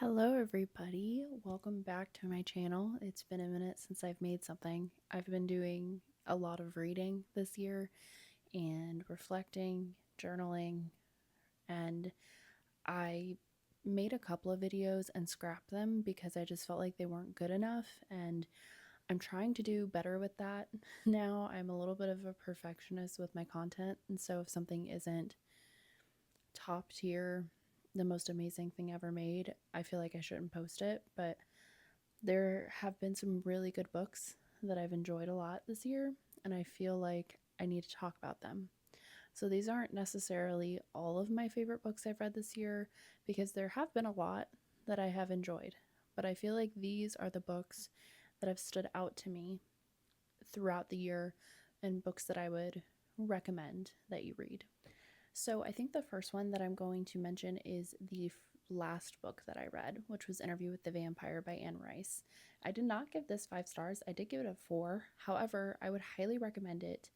Hello, everybody. Welcome back to my channel. It's been a minute since I've made something. I've been doing a lot of reading this year and reflecting, journaling, and I made a couple of videos and scrapped them because I just felt like they weren't good enough, and I'm trying to do better with that now. I'm a little bit of a perfectionist with my content, and so if something isn't top tier, the most amazing thing ever made, I feel like I shouldn't post it. But there have been some really good books that I've enjoyed a lot this year, and I feel like I need to talk about them. So these aren't necessarily all of my favorite books I've read this year because there have been a lot that I have enjoyed, but I feel like these are the books that have stood out to me throughout the year and books that I would recommend that you read. So I think the first one that I'm going to mention is the last book that I read, which was Interview with the Vampire by Anne Rice. I did not give this 5 stars. I did give it a 4. However, I would highly recommend it.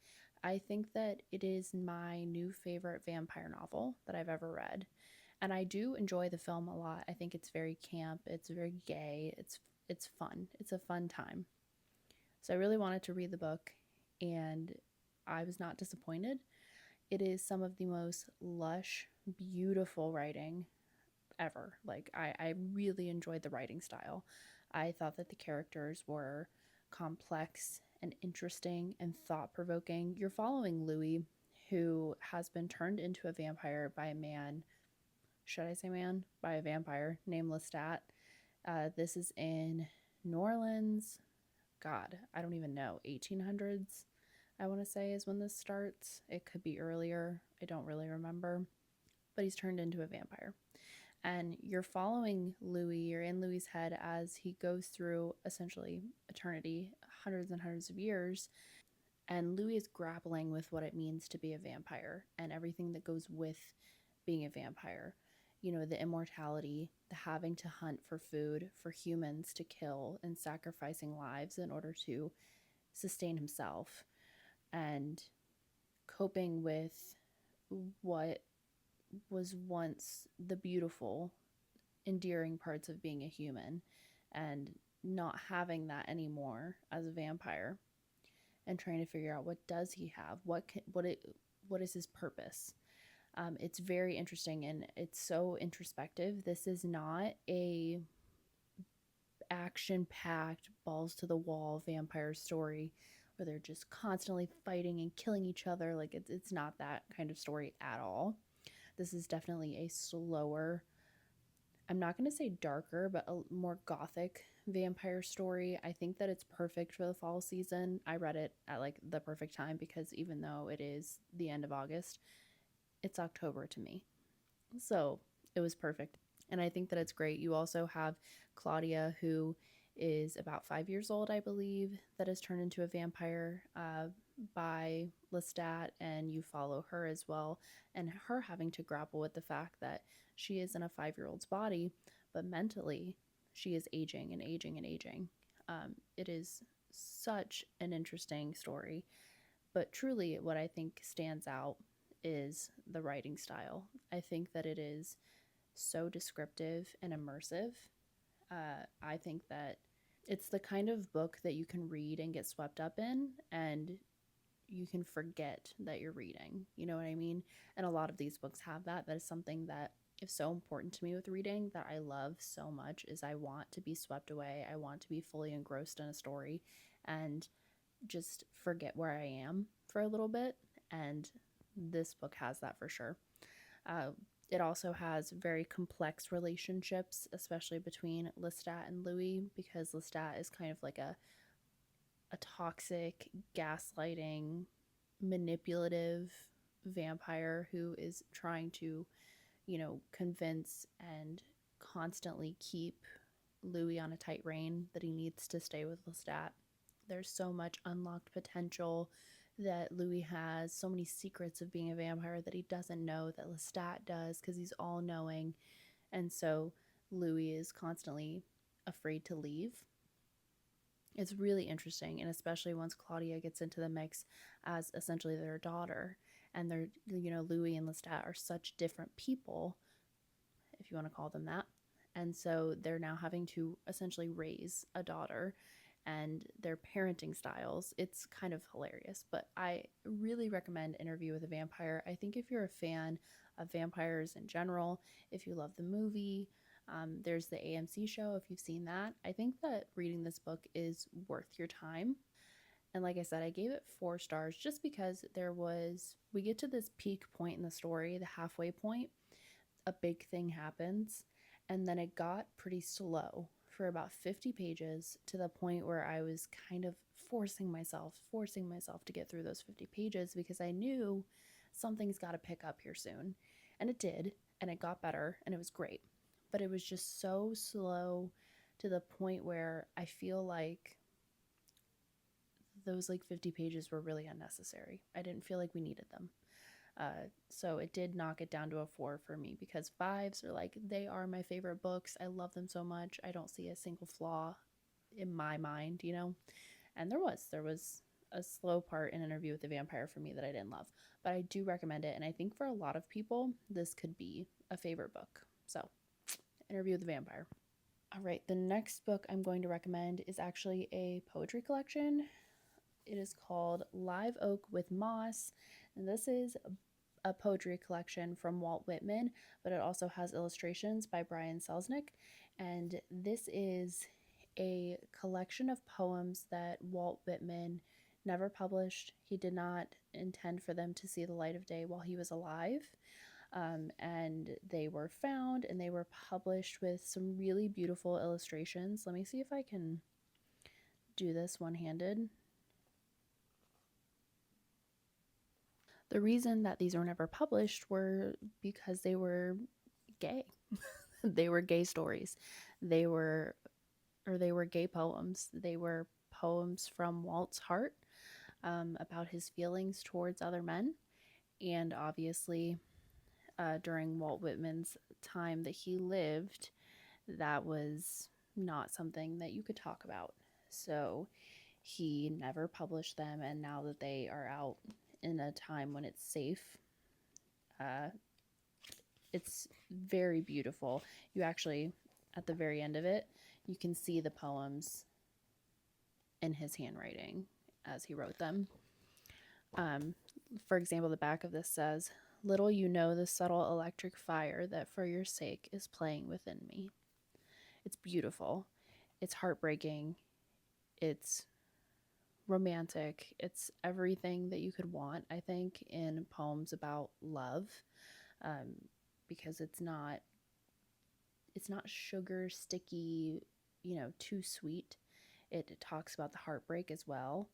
I think that it is my new favorite vampire novel that I've ever read. And I do enjoy the film a lot. I think it's very camp, it's very gay, it's fun. It's a fun time. So I really wanted to read the book and I was not disappointed. It is some of the most lush, beautiful writing ever. Like, I really enjoyed the writing style. I thought that the characters were complex and interesting and thought provoking. You're following Louis, who has been turned into a vampire by a man. Should I say man? By a vampire named Lestat. This is in New Orleans. God, I don't even know. 1800s, I want to say, is when this starts. It could be earlier. I don't really remember. But he's turned into a vampire. And you're following Louis, you're in Louis's head as he goes through essentially eternity, hundreds and hundreds of years. And Louis is grappling with what it means to be a vampire and everything that goes with being a vampire. You know, the immortality, the having to hunt for food, for humans to kill, and sacrificing lives in order to sustain himself, and coping with what was once the beautiful, endearing parts of being a human and not having that anymore as a vampire, and trying to figure out what does he have, what is his purpose. It's very interesting and it's so introspective. This is not a action packed balls to the wall vampire story where they're just constantly fighting and killing each other. Like, it's not that kind of story at all. This is definitely a slower, I'm not going to say darker, but a more gothic vampire story. I think that it's perfect for the fall season. I read it at like the perfect time because even though it is the end of August, it's October to me. So it was perfect. And I think that it's great. You also have Claudia, who is about 5 years old, I believe, that is turned into a vampire by Lestat, and you follow her as well, and her having to grapple with the fact that she is in a 5-year-old's body, but mentally she is aging and aging and aging. It is such an interesting story, but truly, what I think stands out is the writing style. I think that it is so descriptive and immersive. I think that it's the kind of book that you can read and get swept up in, and you can forget that you're reading. You know what I mean? And a lot of these books have that. That is something that is so important to me with reading, that I love so much, is I want to be swept away. I want to be fully engrossed in a story and just forget where I am for a little bit. And this book has that for sure. Uh, it also has very complex relationships, especially between Lestat and Louis, because Lestat is kind of like a toxic, gaslighting, manipulative vampire who is trying to, convince and constantly keep Louis on a tight rein that he needs to stay with Lestat. There's so much unlocked potential that Louis has, so many secrets of being a vampire that he doesn't know that Lestat does because he's all knowing. And so Louis is constantly afraid to leave. It's really interesting, and especially once Claudia gets into the mix as essentially their daughter, and Louis and Lestat are such different people, if you want to call them that, And so they're now having to essentially raise a daughter, and their parenting styles. It's kind of hilarious, but I really recommend Interview with a Vampire. I think if you're a fan of vampires in general, if you love the movie, there's the AMC show, if you've seen that. I think that reading this book is worth your time. And like I said, I gave it 4 stars just because we get to this peak point in the story, the halfway point, a big thing happens, and then it got pretty slow for about 50 pages to the point where I was kind of forcing myself to get through those 50 pages because I knew something's got to pick up here soon. And it did, and it got better, and it was great. But it was just so slow to the point where I feel like those like 50 pages were really unnecessary. I didn't feel like we needed them. So it did knock it down to a 4 for me because 5s are like, they are my favorite books. I love them so much. I don't see a single flaw in my mind, you know? And there was a slow part in Interview with the Vampire for me that I didn't love, but I do recommend it. And I think for a lot of people, this could be a favorite book. So, Interview with the Vampire. All right, the next book I'm going to recommend is actually a poetry collection. It is called Live Oak with Moss, and this is a poetry collection from Walt Whitman, but it also has illustrations by Brian Selznick. And this is a collection of poems that Walt Whitman never published. He did not intend for them to see the light of day while he was alive. And they were found and they were published with some really beautiful illustrations. Let me see if I can do this one-handed. The reason that these were never published were because they were gay. They were gay stories. They were gay poems. They were poems from Walt's heart, about his feelings towards other men. And obviously, during Walt Whitman's time that he lived, that was not something that you could talk about. So he never published them. And now that they are out in a time when it's safe, it's very beautiful. You actually, at the very end of it, you can see the poems in his handwriting as he wrote them. For example, the back of this says, "Little you know the subtle electric fire that for your sake is playing within me." It's beautiful. It's heartbreaking. It's romantic. It's everything that you could want, I think, in poems about love, because it's not sugar sticky, too sweet. It talks about the heartbreak as well.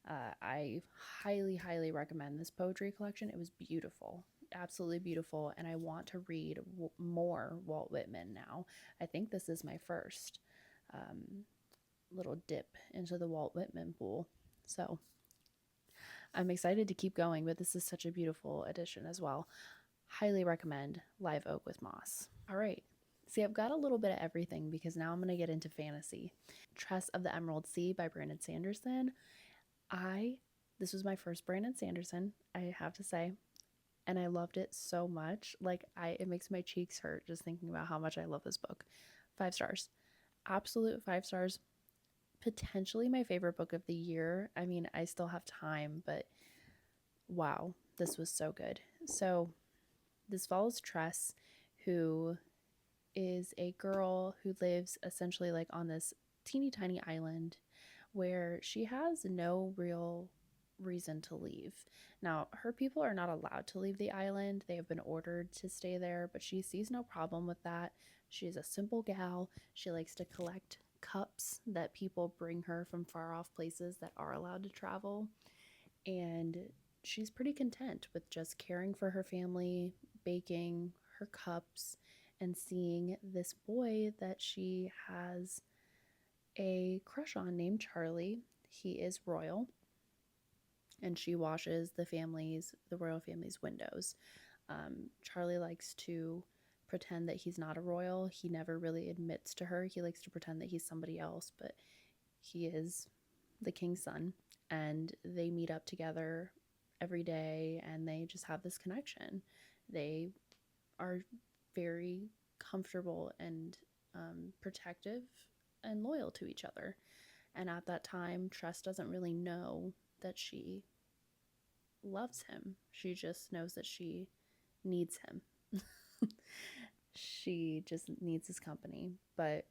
I highly, highly recommend this poetry collection. It was beautiful, absolutely beautiful, and I want to read more Walt Whitman now. I think this is my first little dip into the Walt Whitman pool. So I'm excited to keep going, but this is such a beautiful edition as well. Highly recommend Live Oak with Moss. All right. See, I've got a little bit of everything because now I'm going to get into fantasy. Tress of the Emerald Sea by Brandon Sanderson. This was my first Brandon Sanderson, I have to say, and I loved it so much. It makes my cheeks hurt just thinking about how much I love this book. 5 stars. Absolute 5 stars. Potentially my favorite book of the year. I mean, I still have time, but wow, this was so good. So this follows Tress, who is a girl who lives essentially like on this teeny tiny island where she has no real reason to leave. Now, her people are not allowed to leave the island. They have been ordered to stay there, but she sees no problem with that. She's a simple gal. She likes to collect cups that people bring her from far off places that are allowed to travel. And she's pretty content with just caring for her family, baking her cups, and seeing this boy that she has a crush on named Charlie. He is royal, and she washes the royal family's windows. Charlie likes to pretend that he's not a royal. He never really admits to her. He likes to pretend that he's somebody else, but he is the king's son, and they meet up together every day, and they just have this connection. They are very comfortable and protective and loyal to each other. And at that time, Tress doesn't really know that she loves him. She just knows that she needs him. She just needs his company. But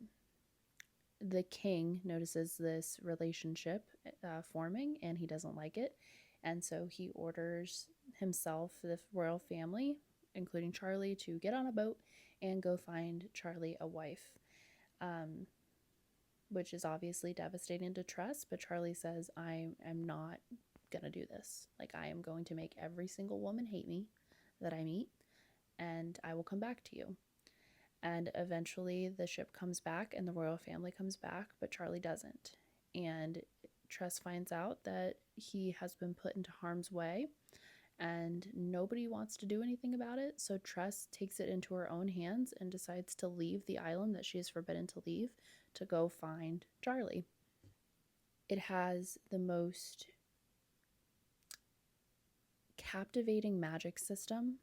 the king notices this relationship forming and he doesn't like it. And so he orders himself, the royal family, including Charlie, to get on a boat and go find Charlie a wife, um, which is obviously devastating to Tress. But Charlie says, I am not going to do this. Like, I am going to make every single woman hate me that I meet, and I will come back to you. And eventually the ship comes back and the royal family comes back, but Charlie doesn't. And Tress finds out that he has been put into harm's way and nobody wants to do anything about it. So Tress takes it into her own hands and decides to leave the island that she is forbidden to leave to go find Charlie. It has the most captivating magic system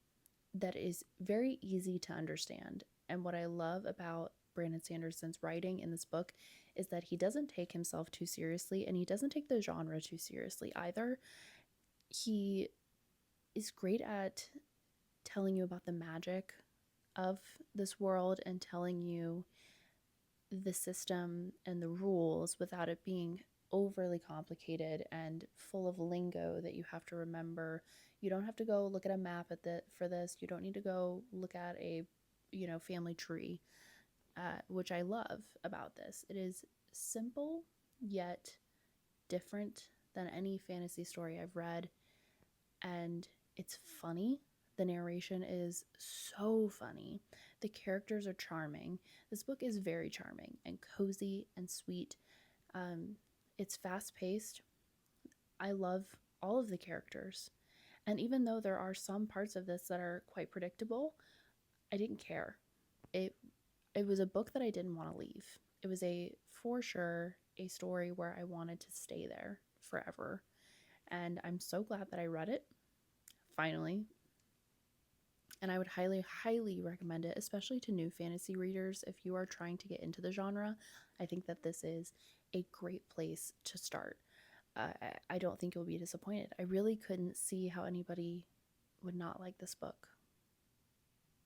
that is very easy to understand. And what I love about Brandon Sanderson's writing in this book is that he doesn't take himself too seriously and he doesn't take the genre too seriously either. He is great at telling you about the magic of this world and telling you the system and the rules without it being overly complicated and full of lingo that you have to remember. You don't have to go look at a map for this. You don't need to go look at a family tree, which I love about this. It is simple yet different than any fantasy story I've read, and it's funny. The narration is so funny. The characters are charming. This book is very charming and cozy and sweet. It's fast paced. I love all of the characters. And even though there are some parts of this that are quite predictable, I didn't care. It was a book that I didn't want to leave. It was for sure a story where I wanted to stay there forever. And I'm so glad that I read it finally. And I would highly, highly recommend it, especially to new fantasy readers. If you are trying to get into the genre, I think that this is a great place to start. I don't think you'll be disappointed. I really couldn't see how anybody would not like this book.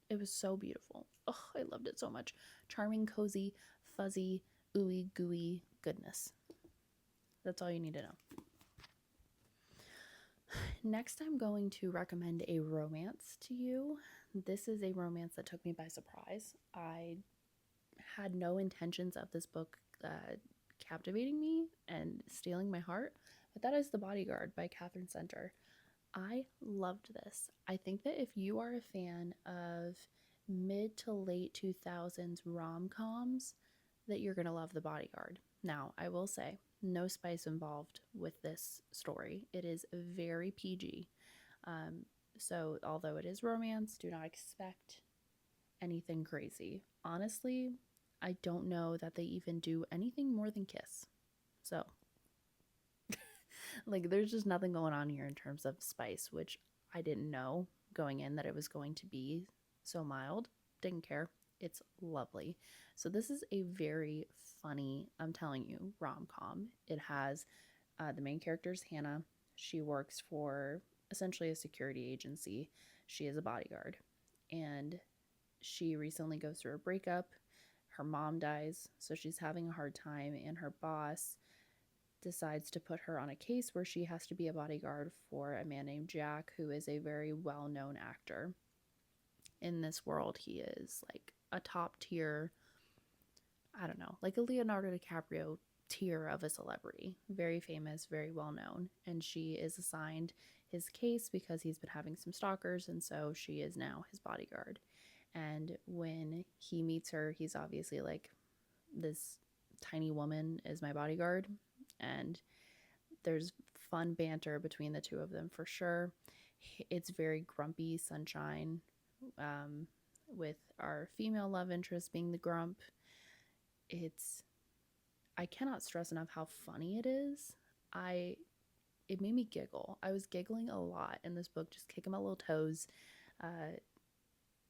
It was so beautiful. Oh, I loved it so much. Charming, cozy, fuzzy, ooey gooey goodness. That's all you need to know. Next, I'm going to recommend a romance to you. This is a romance that took me by surprise. I had no intentions of this book captivating me and stealing my heart, but that is The Bodyguard by Catherine Center. I loved this. I think that if you are a fan of mid to late 2000s rom-coms, that you're going to love The Bodyguard. Now, I will say, no spice involved with this story. It is very PG. So although it is romance, do not expect anything crazy. Honestly, I don't know that they even do anything more than kiss. So, like, there's just nothing going on here in terms of spice, which I didn't know going in that it was going to be so mild. Didn't care. It's lovely. So this is a very funny, I'm telling you, rom-com. It has the main character is Hannah. She works for essentially a security agency. She is a bodyguard. And she recently goes through a breakup. Her mom dies, so she's having a hard time, and her boss decides to put her on a case where she has to be a bodyguard for a man named Jack, who is a very well-known actor. In this world, he is like a top tier, I don't know, like a Leonardo DiCaprio tier of a celebrity. Very famous, very well known. And she is assigned his case because he's been having some stalkers, and so she is now his bodyguard. And when he meets her, he's obviously like, this tiny woman is my bodyguard. And there's fun banter between the two of them for sure. It's very grumpy sunshine, with our female love interest being the grump. I cannot stress enough how funny it is. It made me giggle. I was giggling a lot in this book, just kicking my little toes.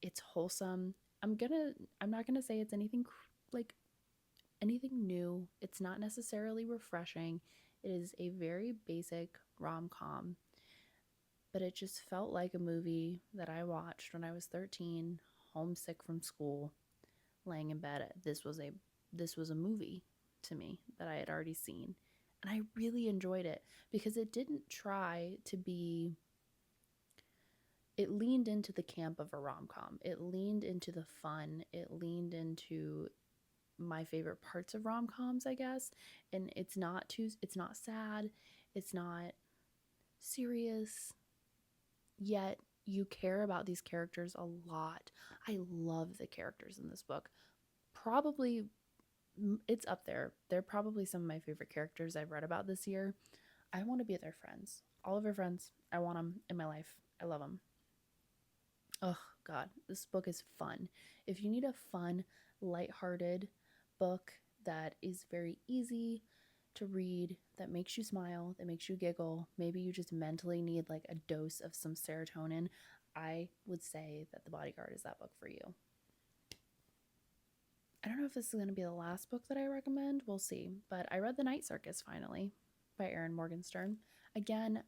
It's wholesome. I'm not gonna say it's anything like anything new. It's not necessarily refreshing. It is a very basic rom-com, but it just felt like a movie that I watched when I was 13, homesick from school, laying in bed. This was a movie to me that I had already seen. And I really enjoyed it because it didn't try to be, it leaned into the camp of a rom-com. It leaned into the fun. It leaned into my favorite parts of rom-coms, I guess. And it's not sad, it's not serious, yet you care about these characters a lot. I love the characters in this book. Probably it's up there. They're probably some of my favorite characters I've read about this year. I want to be their friends. All of their friends. I want them in my life. I love them. Oh god, this book is fun. If you need a fun, lighthearted book that is very easy to read, that makes you smile, that makes you giggle, maybe you just mentally need like a dose of some serotonin, I would say that The Bodyguard is that book for you. I don't know if this is going to be the last book that I recommend. We'll see. But I read The Night Circus finally by Erin Morgenstern. Again,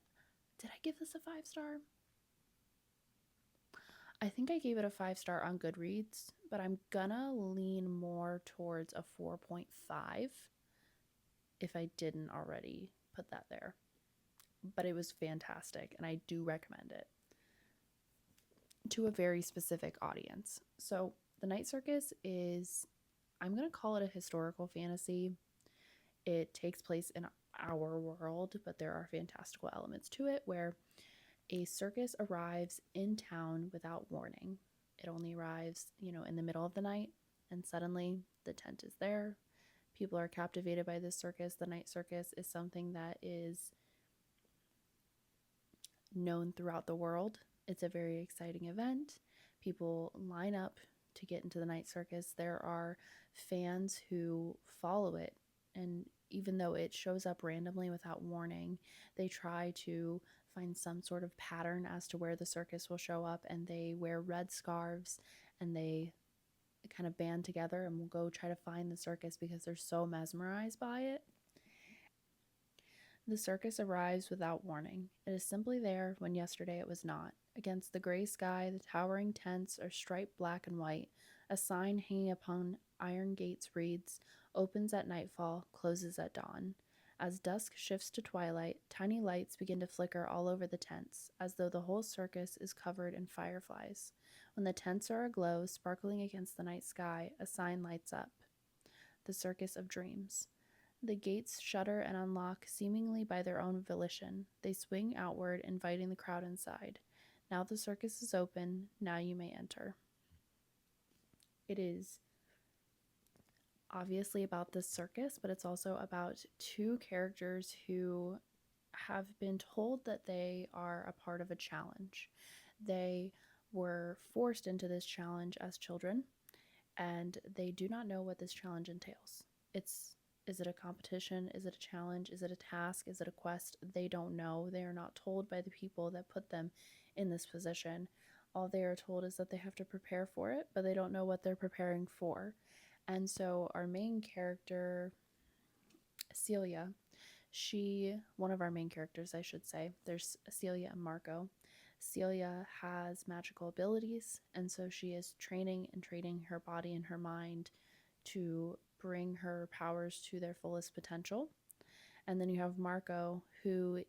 did I give this a 5-star? I think I gave it a 5-star on Goodreads, but I'm gonna lean more towards a 4.5 if I didn't already put that there. But it was fantastic, and I do recommend it to a very specific audience. So, The Night Circus is, I'm going to call it a historical fantasy. It takes place in our world, but there are fantastical elements to it where a circus arrives in town without warning. It only arrives, in the middle of the night, and suddenly the tent is there. People are captivated by this circus. The Night Circus is something that is known throughout the world. It's a very exciting event. People line up to get into the Night Circus. There are fans who follow it, and even though it shows up randomly without warning, they try to find some sort of pattern as to where the circus will show up, and they wear red scarves and they kind of band together and will go try to find the circus because they're so mesmerized by it. The circus arrives without warning. It is simply there when yesterday it was not. Against the gray sky, the towering tents are striped black and white. A sign hanging upon iron gates reads, "Opens at nightfall, closes at dawn." As dusk shifts to twilight, tiny lights begin to flicker all over the tents, as though the whole circus is covered in fireflies. When the tents are aglow, sparkling against the night sky, a sign lights up. The Circus of Dreams. The gates shudder and unlock, seemingly by their own volition. They swing outward, inviting the crowd inside. Now the circus is open. Now you may enter. It is obviously about the circus, but it's also about two characters who have been told that they are a part of a challenge. They were forced into this challenge as children, and they do not know what this challenge entails. Is it a competition? Is it a challenge? Is it a task? Is it a quest? They don't know. They are not told by the people that put them in this position. All they are told is that they have to prepare for it, but they don't know what they're preparing for. And so our main character, Celia, one of our main characters, I should say, there's Celia and Marco. Celia has magical abilities, and so she is training and training her body and her mind to bring her powers to their fullest potential. And then you have Marco, who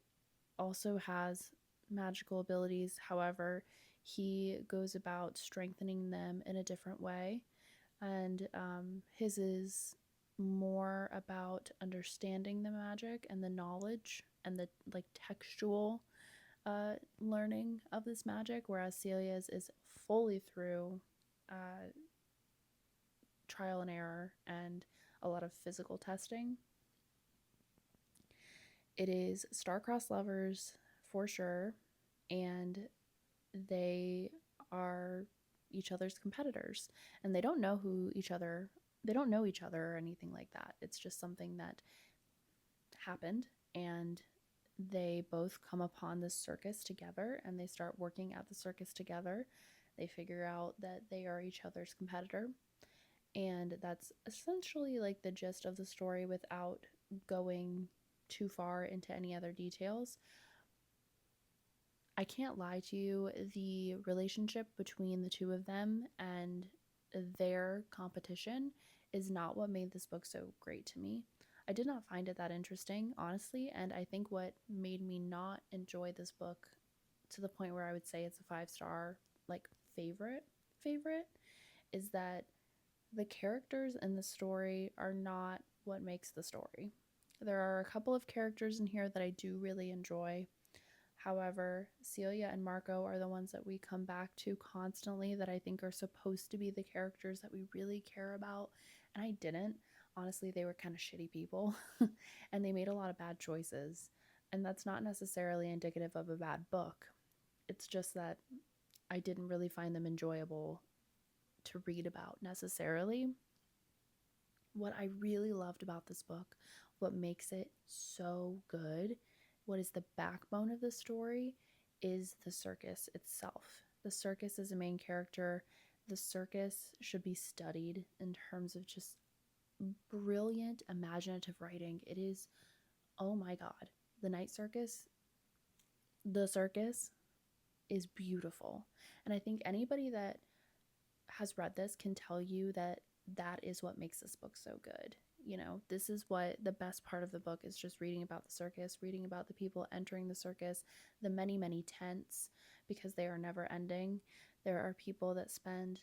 also has magical abilities. However, he goes about strengthening them in a different way. And his is more about understanding the magic and the knowledge and the textual learning of this magic, whereas Celia's is fully through trial and error and a lot of physical testing. It is star-crossed lovers for sure, and they are each other's competitors, and they don't know each other or anything like that. It's just something that happened, and they both come upon this circus together, and they start working at the circus together. They figure out that they are each other's competitor, And that's essentially like the gist of the story without going too far into any other details. I can't lie to you, the relationship between the two of them and their competition is not what made this book so great to me. I did not find it that interesting, honestly, and I think what made me not enjoy this book to the point where I would say it's a 5-star like favorite is that the characters in the story are not what makes the story. There are a couple of characters in here that I do really enjoy. However, Celia and Marco are the ones that we come back to constantly that I think are supposed to be the characters that we really care about. And I didn't. Honestly, they were kind of shitty people and they made a lot of bad choices. And that's not necessarily indicative of a bad book. It's just that I didn't really find them enjoyable to read about necessarily. What I really loved about this book, what makes it so good, what is the backbone of the story, is the circus itself. The circus is a main character. The circus should be studied in terms of just brilliant, imaginative writing. It is, oh my God, the night circus, the circus is beautiful. And I think anybody that has read this can tell you that that is what makes this book so good. You know, this is what the best part of the book is, just reading about the circus, reading about the people entering the circus, the many, many tents, because they are never ending. There are people that spend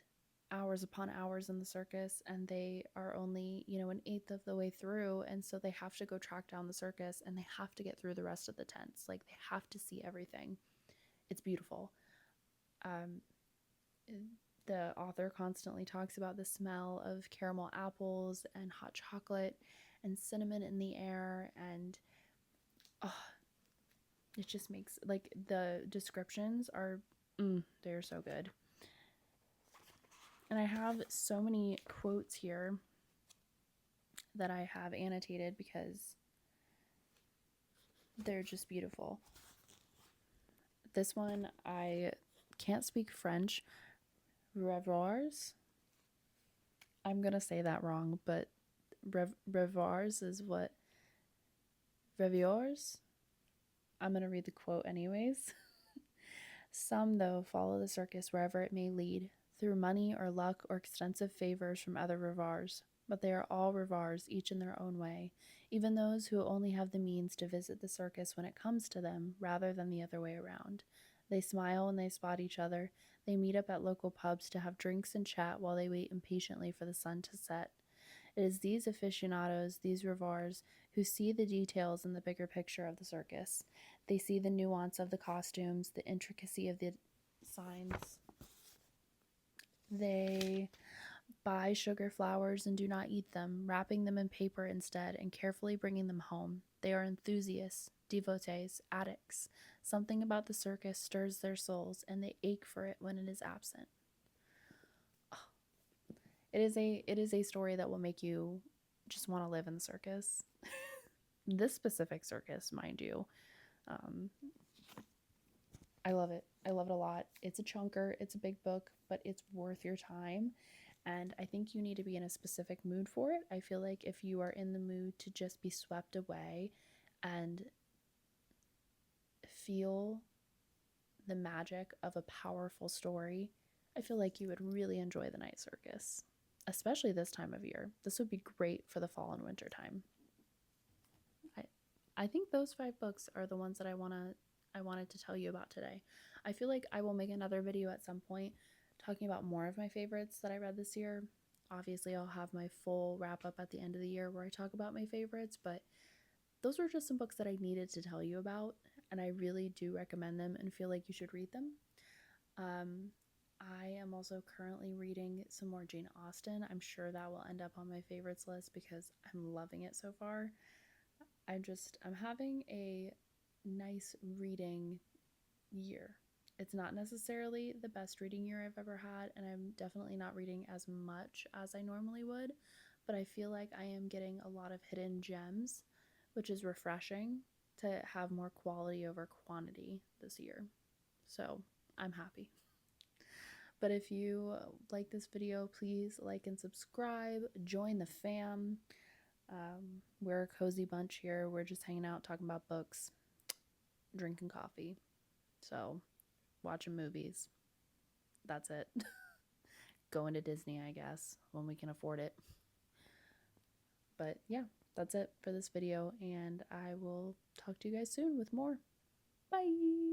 hours upon hours in the circus and they are only, you know, an eighth of the way through. And so they have to go track down the circus and they have to get through the rest of the tents. Like they have to see everything. It's beautiful. Um, the author constantly talks about the smell of caramel apples and hot chocolate and cinnamon in the air, and oh, it just makes, like, the descriptions are they're so good. And I have so many quotes here that I have annotated because they're just beautiful. This one, I can't speak French. Rêveurs, I'm gonna say that wrong, but rêveurs is what, rêveurs? I'm gonna read the quote anyways. Some, though, follow the circus wherever it may lead, through money or luck or extensive favors from other rêveurs. But they are all rêveurs, each in their own way, even those who only have the means to visit the circus when it comes to them, rather than the other way around. They smile when they spot each other. They meet up at local pubs to have drinks and chat while they wait impatiently for the sun to set. It is these aficionados, these rêveurs, who see the details in the bigger picture of the circus. They see the nuance of the costumes, the intricacy of the signs. They buy sugar flowers and do not eat them, wrapping them in paper instead and carefully bringing them home. They are enthusiasts, devotees, addicts. Something about the circus stirs their souls, and they ache for it when it is absent. It is a story that will make you just want to live in the circus. This specific circus, mind you. I love it. I love it a lot. It's a chunker, it's a big book, but it's worth your time. And I think you need to be in a specific mood for it. I feel like if you are in the mood to just be swept away and feel the magic of a powerful story, I feel like you would really enjoy the night circus, especially this time of year. This would be great for the fall and winter time. I think those 5 books are the ones that I wanted to tell you about today. I feel like I will make another video at some point talking about more of my favorites that I read this year. Obviously, I'll have my full wrap up at the end of the year where I talk about my favorites, but those were just some books that I needed to tell you about, and I really do recommend them and feel like you should read them. I am also currently reading some more Jane Austen. I'm sure that will end up on my favorites list because I'm loving it so far. I'm having a nice reading year. It's not necessarily the best reading year I've ever had, and I'm definitely not reading as much as I normally would, but I feel like I am getting a lot of hidden gems, which is refreshing to have more quality over quantity this year. So I'm happy. But if you like this video, please like and subscribe. Join the fam. We're a cozy bunch here. We're just hanging out, talking about books, drinking coffee. So, watching movies. That's it. Going to Disney, I guess, when we can afford it. But yeah, that's it for this video, and I will talk to you guys soon with more. Bye!